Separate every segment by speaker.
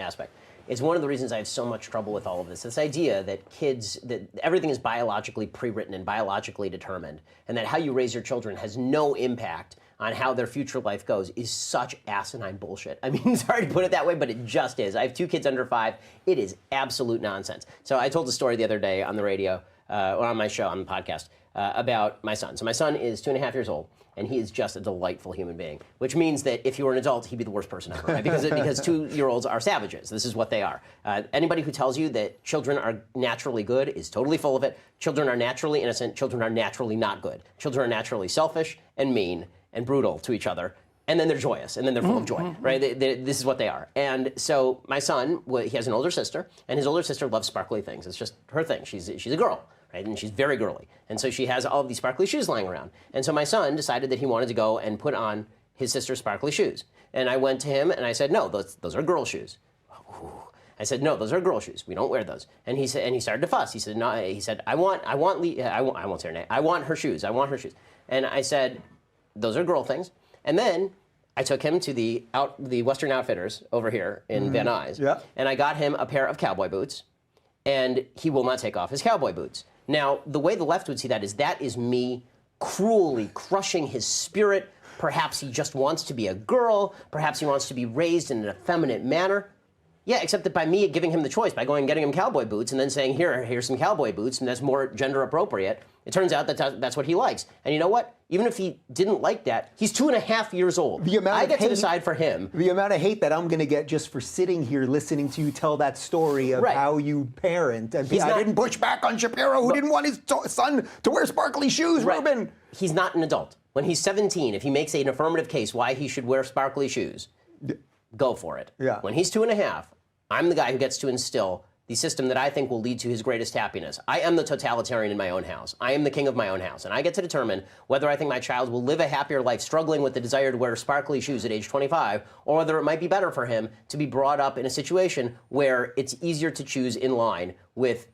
Speaker 1: aspect. It's one of the reasons I have so much trouble with all of this. This idea that that everything is biologically pre-written and biologically determined, and that how you raise your children has no impact on how their future life goes is such asinine bullshit. I mean, sorry to put it that way, but it just is. I have 2 kids under 5. It is absolute nonsense. So I told a story the other day on the radio, or on my show, on the podcast, about my son. So my son is 2.5 years old, and he is just a delightful human being, which means that if he were an adult, he'd be the worst person ever, right? Because 2-year-olds are savages. This is what they are. Anybody who tells you that children are naturally good is totally full of it. Children are naturally innocent. Children are naturally not good. Children are naturally selfish and mean and brutal to each other, and then they're joyous, and then they're full of joy, right? This is what they are. And so my son, he has an older sister, and his older sister loves sparkly things. It's just her thing. She's a girl, right? And she's very girly. And so she has all of these sparkly shoes lying around. And so my son decided that he wanted to go and put on his sister's sparkly shoes. And I went to him, and I said, no, those are girl shoes. I said, no, those are girl shoes. We don't wear those. And he said, and he started to fuss. He said, no. He said, I won't say her name. I want her shoes. I want her shoes. And I said, those are girl things. And then I took him to the Western Outfitters over here in Van Nuys, and I got him a pair of cowboy boots, and he will not take off his cowboy boots. Now, the way the left would see that is me cruelly crushing his spirit. Perhaps he just wants to be a girl. Perhaps he wants to be raised in an effeminate manner. Yeah, except that by me giving him the choice, by going and getting him cowboy boots and then saying, here's some cowboy boots, and that's more gender appropriate, it turns out that that's what he likes. And you know what? Even if he didn't like that, he's 2.5 years old. I get to decide for him.
Speaker 2: The amount of hate that I'm going to get just for sitting here listening to you tell that story of how you parent. And I didn't push back on Shapiro, who didn't want his son to wear sparkly shoes, Ruben.
Speaker 1: He's not an adult. When he's 17, if he makes an affirmative case why he should wear sparkly shoes, go for it.
Speaker 2: Yeah.
Speaker 1: When he's 2.5, I'm the guy who gets to instill the system that I think will lead to his greatest happiness. I am the totalitarian in my own house. I am the king of my own house. And I get to determine whether I think my child will live a happier life struggling with the desire to wear sparkly shoes at age 25, or whether it might be better for him to be brought up in a situation where it's easier to choose in line with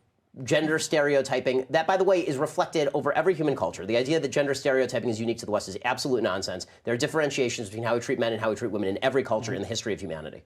Speaker 1: gender stereotyping that, by the way, is reflected over every human culture. The idea that gender stereotyping is unique to the West is absolute nonsense. There are differentiations between how we treat men and how we treat women in every culture in the history of humanity.